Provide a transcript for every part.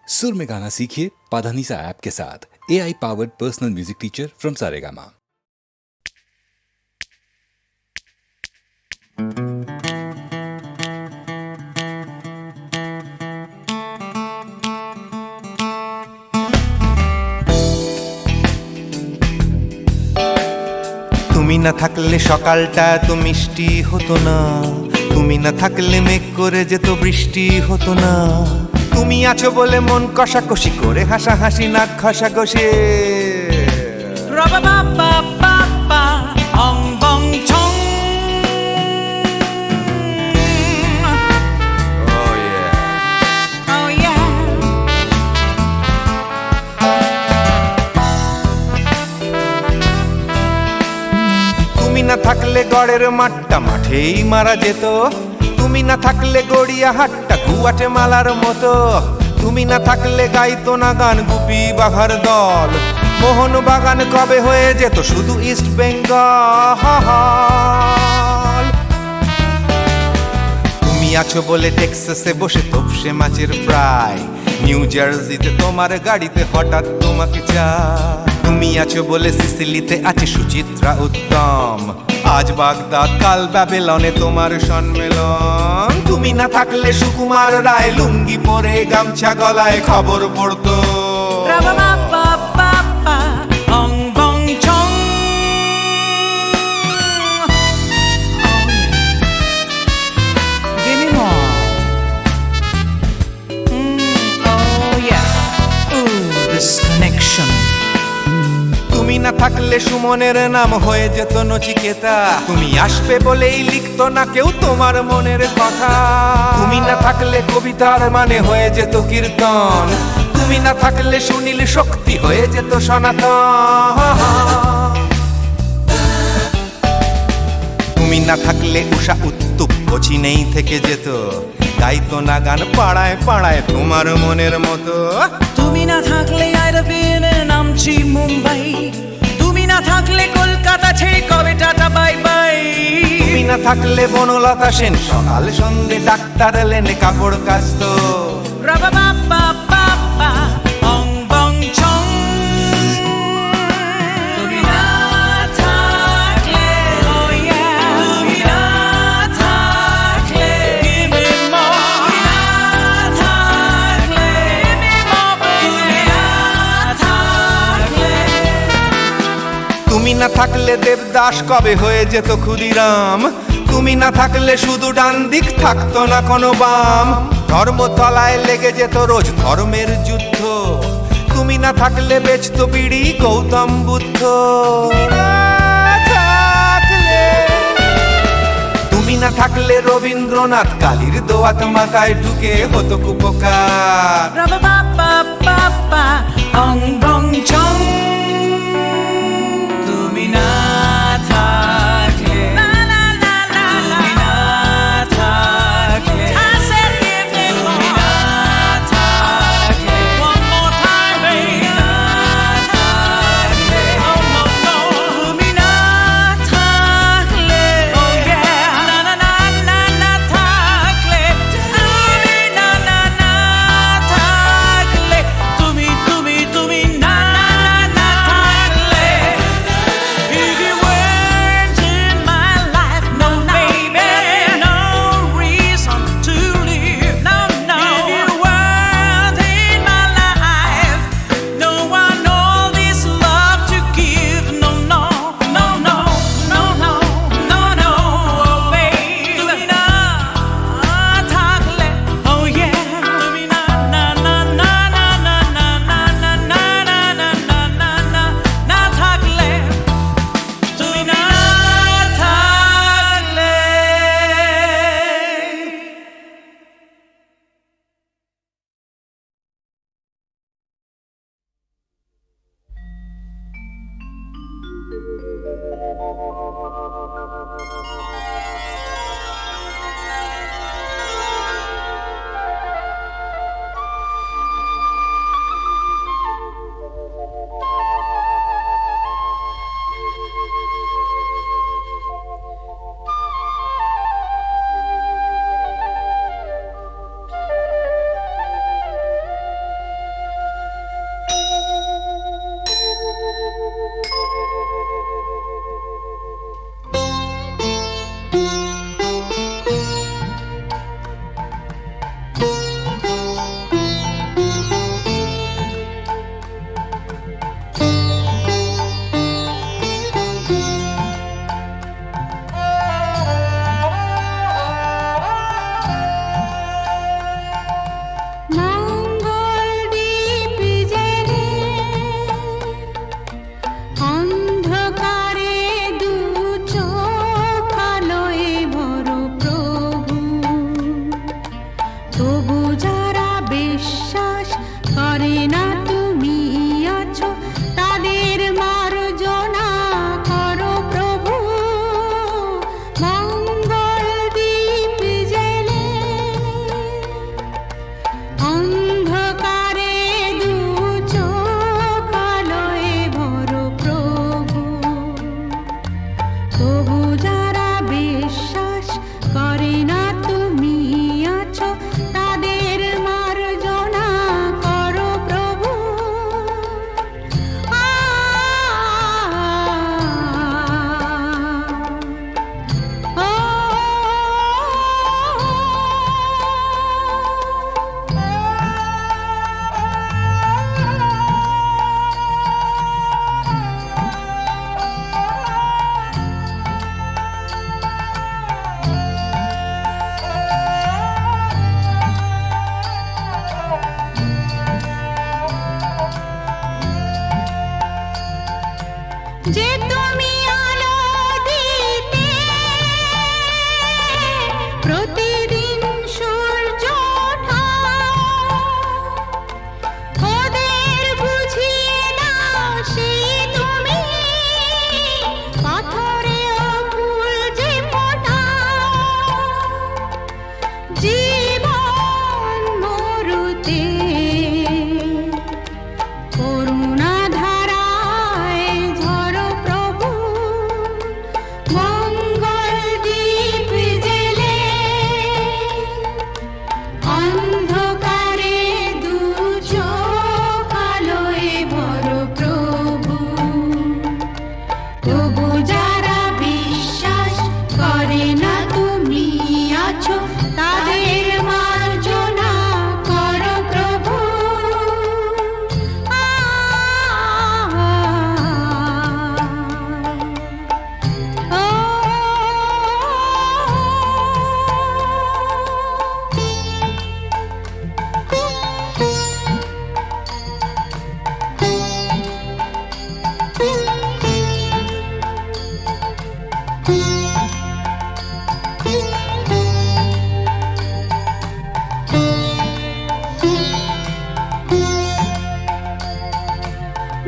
सुर में गाना सीखिए पाधानीसा ऐप के साथ। AI powered personal music teacher from Saregama. তুমি না থাকলে সকালটা এত মিষ্টি হতো না, তুমি না থাকলে মেঘ করে যেত বৃষ্টি হতো না। তুমি আছো বলে মন কষাকষি করে হাসাহাসি নাক ঘষাঘষি। তুমি না থাকলে গড়ের মাঠটা মাঠেই মারা যেত, তুমি না থাকলে গড়িয়া হাটটা গুয়াটে মালার মতো। তুমি না থাকলে গাইতো না গান গুপি বাঘার দল, মোহন বাগান কবে হয়ে যেত শুধু ইস্ট বেঙ্গল। তুমি আছো বলে টেক্সাসে বসে তপসে মাছের ফ্রাই, নিউ জার্সিতে তোমার গাড়িতে হঠাৎ তোমাকে চাই। তুমি আছো বলে সিসিলিতে আছে সুচিত্রা উত্তম, আজ বাগদাদ কাল ব্যাবিলনে তোমার সম্মেলন। তুমি না থাকলে সুকুমার রায় লুঙ্গি পরে গামছা গলায় খবর পড়তো। তুমি না থাকলে সুমনের নাম হয়ে যেত নচিকেতা, তুমি আসবে বলেই লিখতো না কেউ তোমার মনের কথা। তুমি না থাকলে কবিতার মানে হয়ে যেত কীর্তন, তুমি না থাকলে সুনীল শক্তি হয়ে যেত সনাতন। তুমি না থাকলে উষা উত্তুপ কোচিনেই থেকে যেত, গাইতো না গান পাড়ায় পাড়ায় তোমার মনের মতো। তুমি না থাকলে নামছি মুম্বাই, তুমি না থাকলে কলকাতা ছেড়ে কবে টাটা বাই বাই। তুমি না থাকলে বনলতা সেন সকাল সন্ধে ডাক্তার লেনে কাপড় কাচতো। তুমি না থাকলে দেবদাস কবে হয়ে যেত ক্ষুদিরাম, তুমি না থাকলে শুধু ডান দিক থাকতো না কোনো বাম। ধর্মতলায় লেগে যেত রোজ ধর্মের যুদ্ধ, তুমি না থাকলে বেচতো বিড়ি গৌতম বুদ্ধ। তুমি না থাকলে রবীন্দ্রনাথ কালীর দোয়াত মাথায় ঢুকে হতো কুপকার। করে না তুমি আছো তাদের মার্জনা করো প্রভু মঙ্গল দীপ জেলে অন্ধকারে দু চোখ আলোয় ভরো প্রভু তবু যারা বিশ্বাস করে না তুমি আছো তাদের মার্জনা করো প্রভু যে তুমি আলো দিতে প্রতিদিন সূর্য ওঠাও ওদের বুঝিয়ে দাও সেই তুমি পাথরে ফুল যে ফোটাও জীবন মরুতে করুণা ধারায় ঝরো প্রভু মঙ্গল দীপ জেলে অন্ধকারে দু চোখ আলোয় ভরো প্রভু তবু যারা বিশ্বাস করে না তুমি আছো তাদের মার্জনা করো প্রভু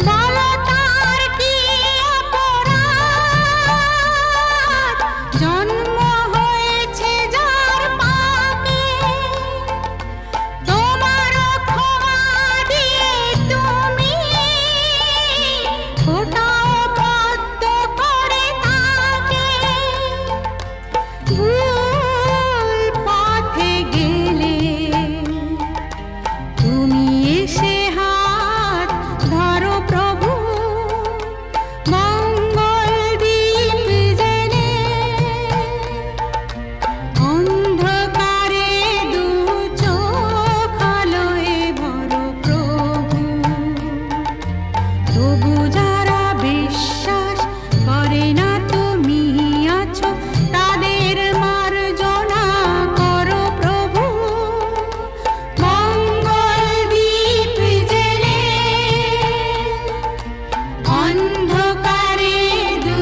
বলো তার কি অপরাধ জন্ম হয়েছে যার পাপে তোমার ক্ষমা দিয়ে তুমি ফোটাও পদ্ম করে তাকে ভুল পথে গেলে তুমি এসে হাত ধরো প্রভু মঙ্গল দীপ জেলে অন্ধকারে দু চোখ আলোয় ভরো প্রভু তবু যারা বিশ্বাস করে না তুমি আছো তাদের মার্জনা করো প্রভু মঙ্গল দীপ জেলে অন্ধকারে দু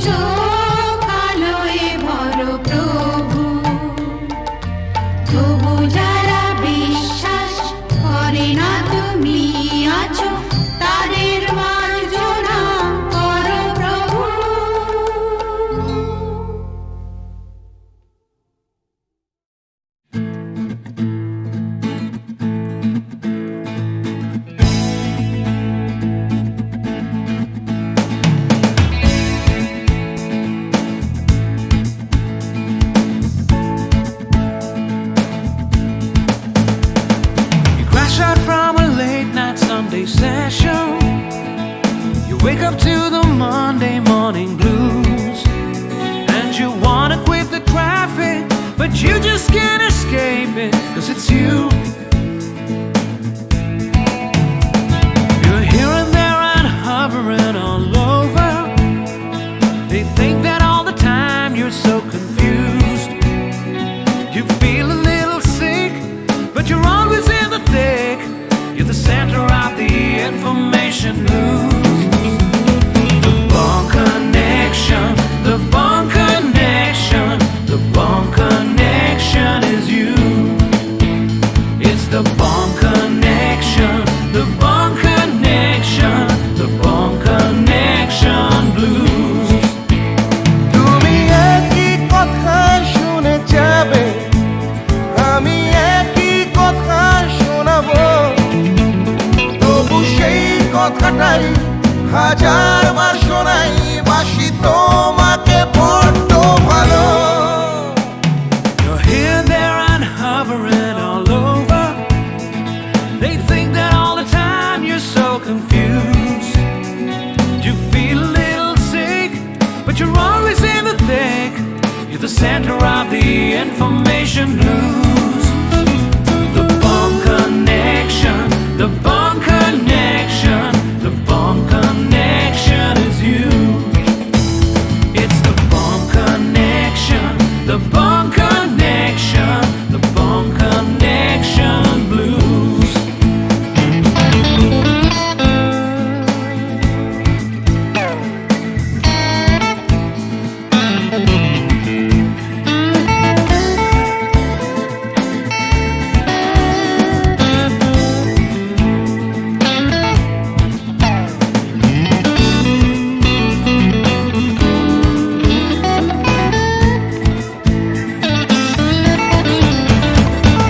চোখ আলোয় ভরো প্রভু তবু যারা বিশ্বাস করে না তুমি আছো তাদের মার্জনা করো প্রভু You crash out from a late night Sunday session. You wake up to the Monday morning blues. And you wanna quit the traffic, but you just can't escape it, 'cause it's you. You're here and there and hovering all over. They think that all the time you're so confused. You feel a little sick, but you're always in the thick. You're the center of the information news. The Bond Connection, the Bond Connection, the Bond Connection is you. It's the Bond Connection, the হাজারবার শোনাই বাসি তোমাকে বড্ড ভালো। You're here, there, and hovering all over. They think that all the time you're so confused. You feel a little sick, but you're always in the thick. You're the center of the information news. The Bone Connection, the Bone Connection, the Bone Connection is you. It's the Bone Connection, the Bone Connection, the Bone Connection blues.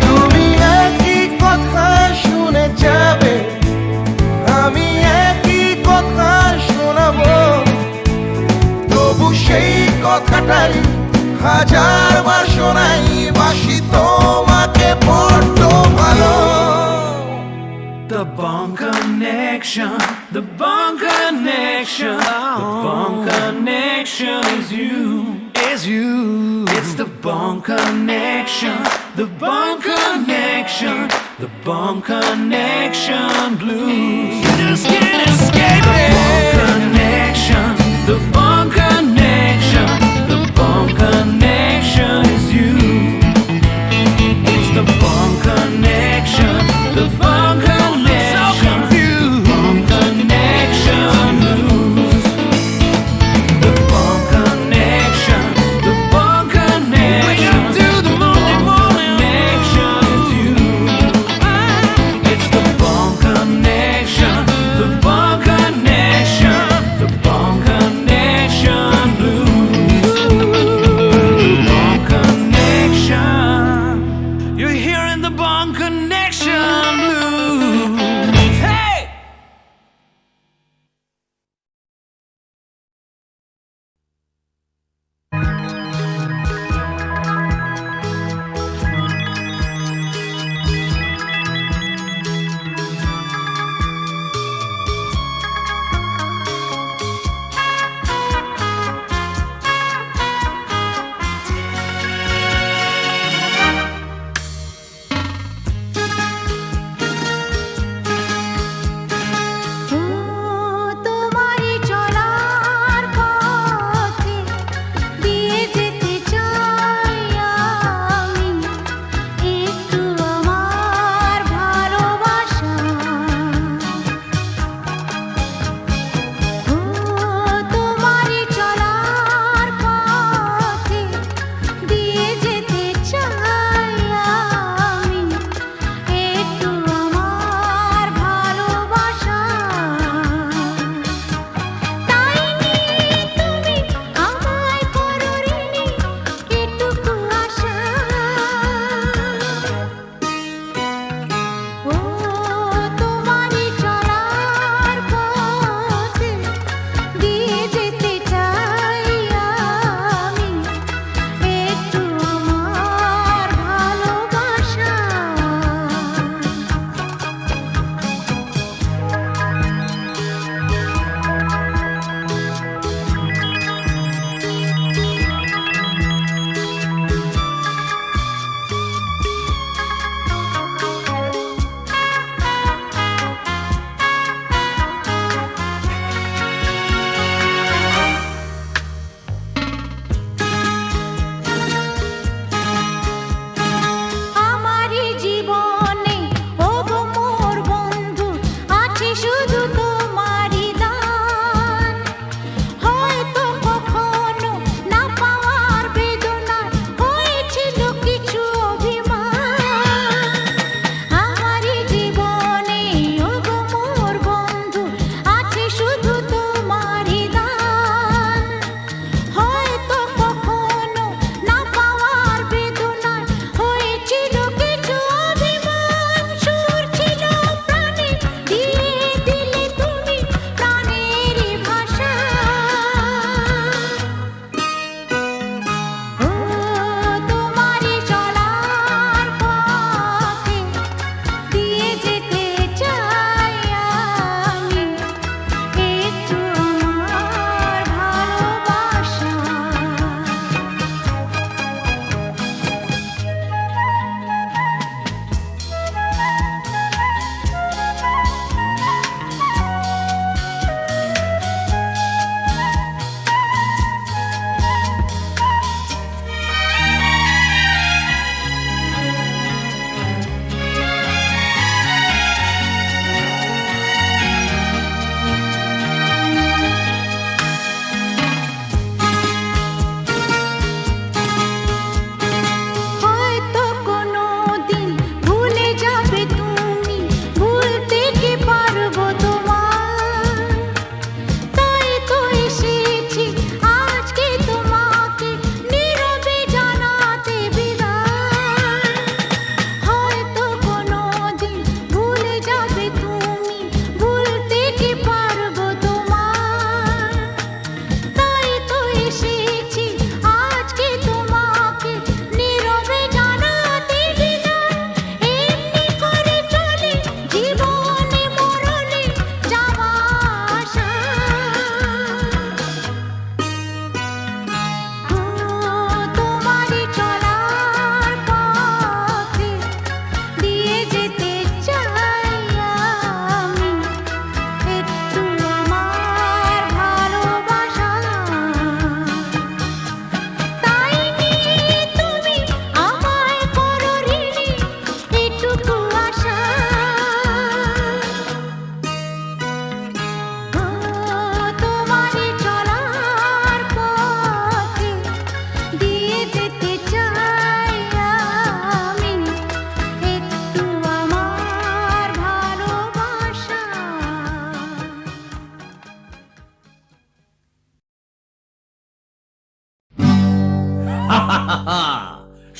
তুমি একই কথা শুনে যাবে, আমি একই কথা শোনাবো, তবু সেই কথাটাই হাজারবার শোনাই বাসি তোমাকে বড্ড ভালো। The Bone Connection, the Bone Connection, the Bone Connection is you, is you. It's the Bone Connection, the Bone Connection, the Bone Connection blues. You just can't escape it. The Bone Connection, the Bone Connection, the Bone Connection is you. It's the Bone Connection, the Bone Connection, Bone Connection blues. The Bone Connection, the Bone Connection, the Bone Connection is you. It's the Bone Connection, the Bone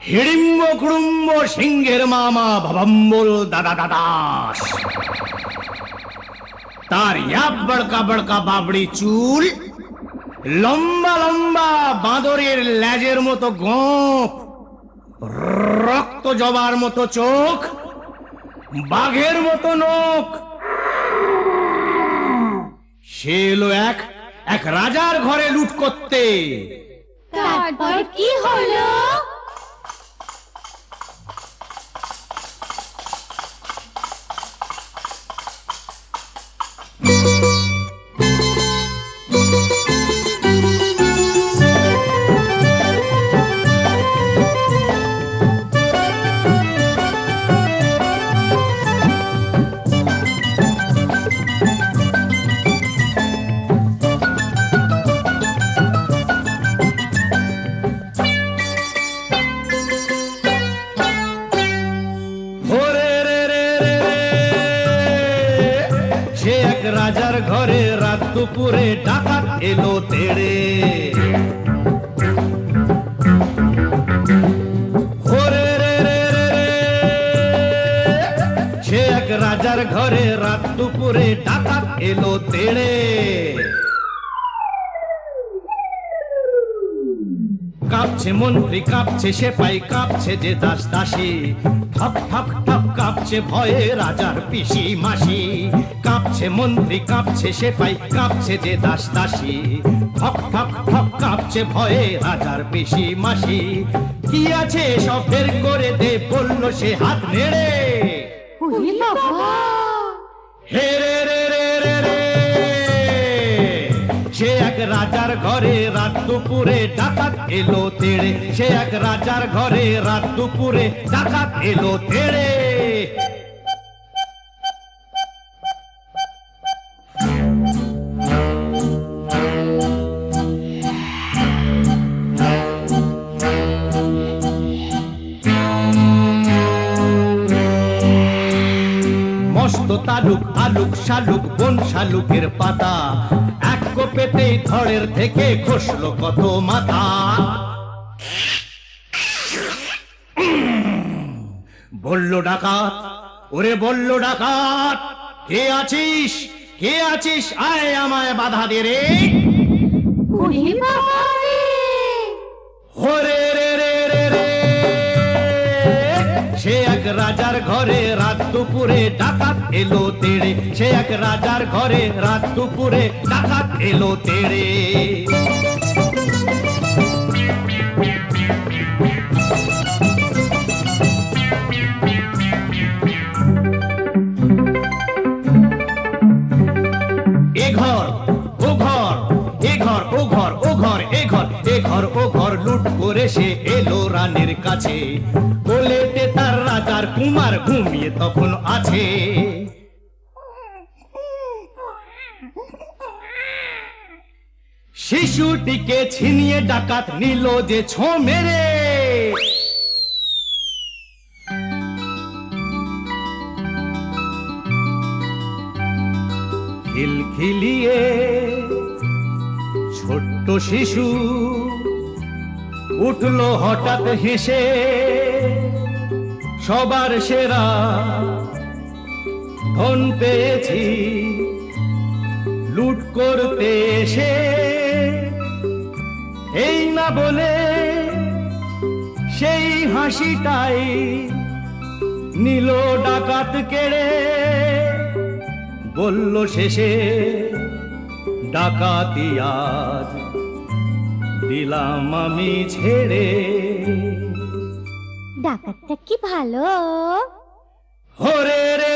Hidimba কুড়ুম্ব সিংহের মামা ভবম্বল দাদা দাদাস। তার ইয়াব বড়কা বড়কা বাবড়ি চুল, লম্বা লম্বা বাঁদরের লেজের মতো গোঁফ, রক্ত জবার মতো চোখ, বাঘের মতো নখ। সে এলো এক রাজার ঘরে লুট করতে। তারপর কি হলো? ওরে রে রে রে রে, সে এক রাজার ঘরে রাত দুপুরে ডাকাত এলো তেড়ে। ওরে রে রে রে রে, সে এক রাজার ঘরে রাত দুপুরে ডাকাত এলো তেড়ে। কাঁপছে মন্ত্রী, কাঁপছে সেপাই, কাঁপছে যে দাস দাসী, ঠক ঠক ঠক কাঁপছে ভয়ে রাজার পিসি মাসি। কাঁপছে মন্ত্রী, কাঁপছে সেপাই, কাঁপছে যে দাস দাসী, ঠক ঠক ঠক কাঁপছে ভয়ে রাজার পিসি মাসি। কি আছে সব বের করে দে, বলল সে হাত নেড়ে। ওরে বাবা! হে রে রে রে রে রে, সে এক রাজার ঘরে রাত দুপুরে ডাকাত এলো তেড়ে। সে এক রাজার ঘরে রাত দুপুরে ডাকাত এলো তেড়ে। মস্ত তালুক আলুক শালুক বন শালুকের পাতা, এক কোপেতেই ধড়ের থেকে খসলো কত মাথা। বলল ডাকাত, ওরে বলল ডাকাত, কে আছিস কে আছিস, আয় আমায় বাধা দে রে। ওরে বাবা রে! ওরে রে রে রে রে, সে এক রাজার ঘরে রাত দুপুরে ডাকাত এলো তেড়ে। সে এক রাজার ঘরে রাত দুপুরে ডাকাত এলো তেড়ে। এ ঘর ও ঘর, এ ঘর ও ঘর, ও ঘর এ ঘর, এ ঘর ও ঘর লুট করে সে এলো রানীর কাছে। কোলেতে তার রাজার কুমার ঘুমিয়ে তখন আছে। শিশুটিকে ছিনিয়ে ডাকাত নিল যে ছো মেরে। খিলখিলিয়ে ছোট্ট শিশু উঠলো হঠাৎ হেসে, সবার সেরা ধন পেয়েছি লুট করতে এসে। এই না বলে সেই হাসিটাই নিল ডাকাত কেড়ে। বলল শেষে ডাকাতি আজ দিলাম আমি ছেড়ে। ডাকাতটা কি ভালো! ওরে রে